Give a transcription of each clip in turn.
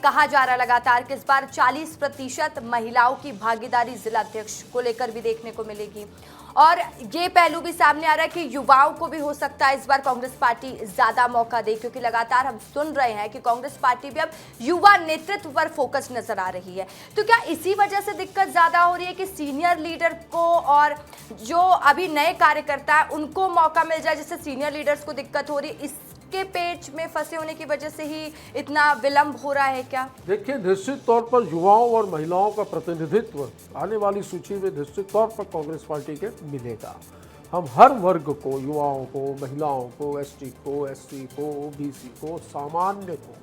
कहा जा रहा है लगातार कि इस बार 40% महिलाओं की भागीदारी जिला अध्यक्ष को लेकर भी देखने को मिलेगी और ये पहलू भी सामने आ रहा है कि युवाओं को भी हो सकता है इस बार कांग्रेस पार्टी ज्यादा मौका दे, क्योंकि लगातार हम सुन रहे हैं कि कांग्रेस पार्टी भी अब युवा नेतृत्व पर फोकस नजर आ रही है। तो क्या इसी वजह से दिक्कत ज्यादा हो रही है कि सीनियर लीडर को और जो अभी नए कार्यकर्ता है उनको मौका मिल जाए, जिससे सीनियर लीडर्स को दिक्कत हो रही है, इसके पेच में फंसे होने की वजह से ही इतना विलंब हो रहा है क्या? देखिए, निश्चित तौर पर युवाओं और महिलाओं का प्रतिनिधित्व आने वाली सूची में निश्चित तौर पर कांग्रेस पार्टी के मिलेगा। हम हर वर्ग को, युवाओं को, महिलाओं को, एसटी को, एससी को, ओबीसी को, सामान्य को,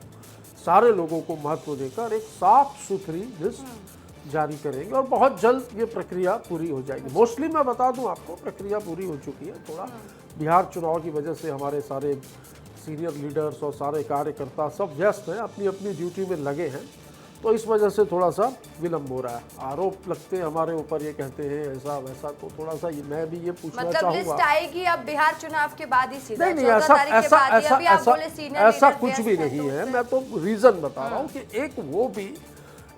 सारे लोगों को महत्व देकर एक साफ सुथरी लिस्ट जारी करेंगे और बहुत जल्द ये प्रक्रिया पूरी हो जाएगी। मोस्टली मैं बता दूं आपको, प्रक्रिया पूरी हो चुकी है। थोड़ा बिहार चुनाव की वजह से हमारे सारे सीनियर लीडर्स और सारे कार्यकर्ता सब व्यस्त हैं, अपनी अपनी ड्यूटी में लगे हैं, तो इस वजह से थोड़ा सा विलंब हो रहा है। आरोप लगते हैं हमारे ऊपर, ये कहते हैं ऐसा वैसा, तो थोड़ा सा मैं भी ये पूछना चाहूँगा, लिस्ट आएगी अब बिहार चुनाव के बाद ही सीधा? नहीं, ऐसा कुछ भी नहीं है। मैं तो रीज़न बता रहा हूँ कि एक वो भी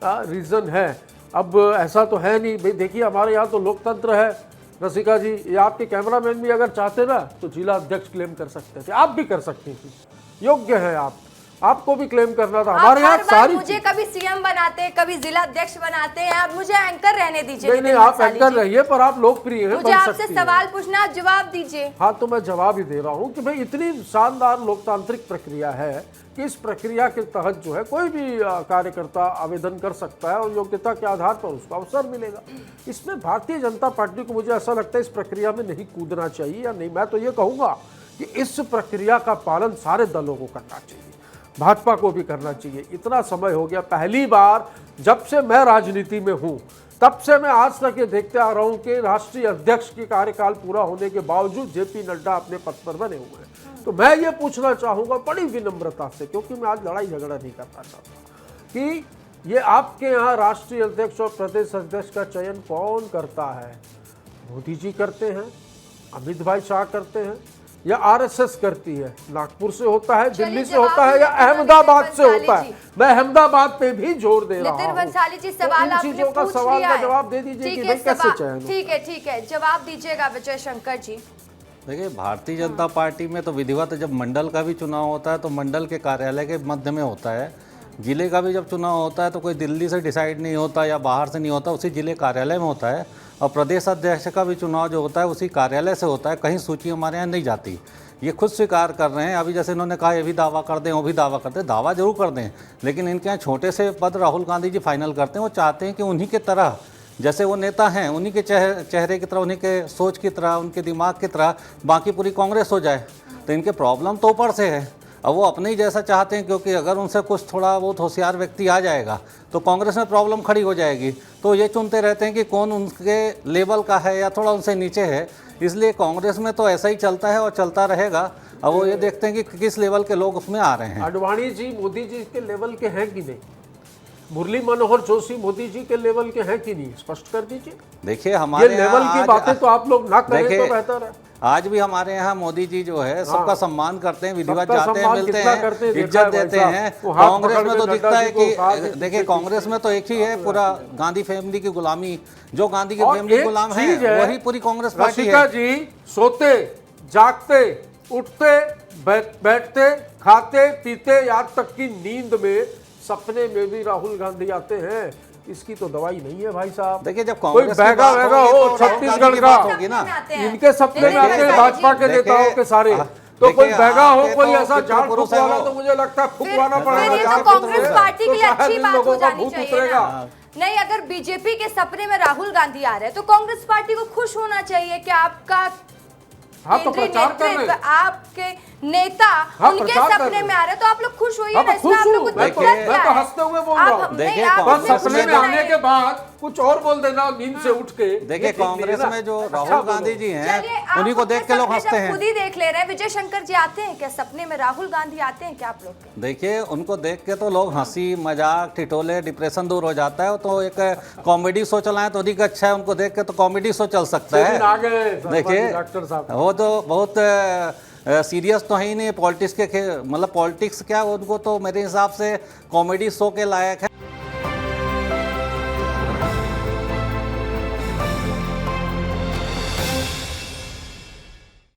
रीज़न है। अब ऐसा तो है नहीं भाई, देखिए हमारे यहाँ तो लोकतंत्र है रसिका जी। ये आपके कैमरामैन भी अगर चाहते ना तो जिला अध्यक्ष क्लेम कर सकते थे, आप भी कर सकती थी, योग्य है आपको भी क्लेम करना था। हमारे यहाँ सारी मुझे कभी सीएम बनाते, कभी जिला अध्यक्ष बनाते हैं, आप मुझे एंकर रहने दीजिए। नहीं, आप एंकर रहिए, पर आप लोकप्रिय हैं, मुझे आपसे सवाल पूछना, आप जवाब दीजिए। हाँ, तो मैं जवाब ही दे रहा हूँ कि भाई इतनी शानदार लोकतांत्रिक प्रक्रिया है कि इस प्रक्रिया के तहत जो है कोई भी कार्यकर्ता आवेदन कर सकता है और योग्यता के आधार पर उसको अवसर मिलेगा। इसमें भारतीय जनता पार्टी को मुझे ऐसा लगता है इस प्रक्रिया में नहीं कूदना चाहिए, या नहीं, मैं तो ये कहूँगा कि इस प्रक्रिया का पालन सारे दलों को करना चाहिए, भाजपा को भी करना चाहिए। इतना समय हो गया, पहली बार जब से मैं राजनीति में हूँ तब से मैं आज तक ये देखते आ रहा हूँ कि राष्ट्रीय अध्यक्ष की कार्यकाल पूरा होने के बावजूद जेपी नड्डा अपने पद पर बने हुए हैं। तो मैं ये पूछना चाहूँगा बड़ी विनम्रता से, क्योंकि मैं आज लड़ाई झगड़ा नहीं करना चाहता, कि ये आपके यहाँ राष्ट्रीय अध्यक्ष और प्रदेश अध्यक्ष का चयन कौन करता है? मोदी जी करते हैं, अमित भाई शाह करते हैं, या आरएसएस करती है? नागपुर से होता है, दिल्ली से होता है, या अहमदाबाद से होता है? मैं अहमदाबाद पे भी जोर दे रहा हूँ। इन चीजों का सवाल का जवाब दे दीजिए कि भाई कैसे चयन? ठीक है, जवाब दीजिएगा विजय शंकर जी। देखिए, भारतीय जनता पार्टी में तो विधिवत जब मंडल का भी चुनाव होता है तो मंडल के कार्यालय के मध्य में होता है। जिले का भी जब चुनाव होता है तो कोई दिल्ली से डिसाइड नहीं होता या बाहर से नहीं होता, उसी जिले कार्यालय में होता है। और प्रदेश अध्यक्ष का भी चुनाव जो होता है उसी कार्यालय से होता है, कहीं सूची हमारे यहाँ नहीं जाती। ये खुद स्वीकार कर रहे हैं। अभी जैसे इन्होंने कहा ये भी दावा कर दें, वो भी दावा करते हैं, दावा जरूर कर दें, लेकिन इनके यहाँ छोटे से पद राहुल गांधी जी फाइनल करते हैं। वो चाहते हैं कि उन्हीं के तरह, जैसे वो नेता हैं, उन्हीं के चेहरे की तरह, उन्हीं के सोच की तरह, उनके दिमाग की तरह बाकी पूरी कांग्रेस हो जाए। तो इनके प्रॉब्लम तो ऊपर से है, अब वो अपने ही जैसा चाहते हैं, क्योंकि अगर उनसे कुछ थोड़ा बहुत होशियार व्यक्ति आ जाएगा तो कांग्रेस में प्रॉब्लम खड़ी हो जाएगी। तो ये चुनते रहते हैं कि कौन उनके लेवल का है या थोड़ा उनसे नीचे है। इसलिए कांग्रेस में तो ऐसा ही चलता है और चलता रहेगा। अब वो ये देखते हैं कि किस लेवल के लोग उसमें आ रहे हैं। आडवाणी जी मोदी जी के लेवल के हैं कि नहीं? मुरली मनोहर जोशी मोदी जी के लेवल के हैं कि नहीं? स्पष्ट कर दीजिए। देखिए, हमारे लेवल की बातें तो आप लोग ना करें तो बेहतर है। आज भी हमारे यहाँ मोदी जी जो है सबका सम्मान करते हैं, विधिवत जाते हैं, मिलते हैं, इज्जत देते हैं। कांग्रेस में तो दिखता है कि देखिए, कांग्रेस में तो एक ही है, पूरा गांधी फैमिली की गुलामी, जो गांधी की फैमिली गुलाम है वही पूरी कांग्रेस पार्टी है। जी सोते जागते उठते बैठते खाते पीते, यहाँ तक की नींद में सपने में भी राहुल गांधी आते हैं। इसकी तो दवाई नहीं है भाई साहब। देखिए, जब कोई बैगा वैगा हो छत्तीसगढ़ का होगी ना, इनके सपने में आते हैं भाजपा के नेताओं के सारे। तो कोई बैगा हो, कोई ऐसा झाड़ फूक वाला, तो मुझे लगता है फूकवाना पड़ेगा। कांग्रेस पार्टी के लिए अच्छी बात हो जानी चाहिए ना। नहीं, अगर बीजेपी के सपने में राहुल गांधी आ रहे हैं तो कांग्रेस पार्टी को खुश होना चाहिए कि आपका केंद्रीय नेतृत्व, आपके नेता उनके सपने में आ रहे, तो आप लोग खुश होइए ना। इसमें आप लोग को दिक्कत क्या है? मैं तो हंसते हुए बोल रहा हूँ। देखिए, सपने में आने के बाद कुछ और बोल देना नींद से उठ के। देखिए, कांग्रेस में जो राहुल गांधी जी हैं उन्हीं को देख के लोग हंसते हैं। खुद ही देख ले रहे हैं। विजय शंकर जी आते हैं क्या सपने में? राहुल गांधी आते हैं क्या आप लोग के? देखिए, उनको देख के तो लोग हंसी मजाक ठिठोले डिप्रेशन दूर हो जाता है। तो एक कॉमेडी शो चलाएं तो अधिक अच्छा है। उनको देख के तो कॉमेडी शो चल सकता है। देखिए वो तो बहुत सीरियस तो है ही नहीं, पॉलिटिक्स के मतलब पॉलिटिक्स क्या उनको तो मेरे हिसाब से कॉमेडी शो के लायक है।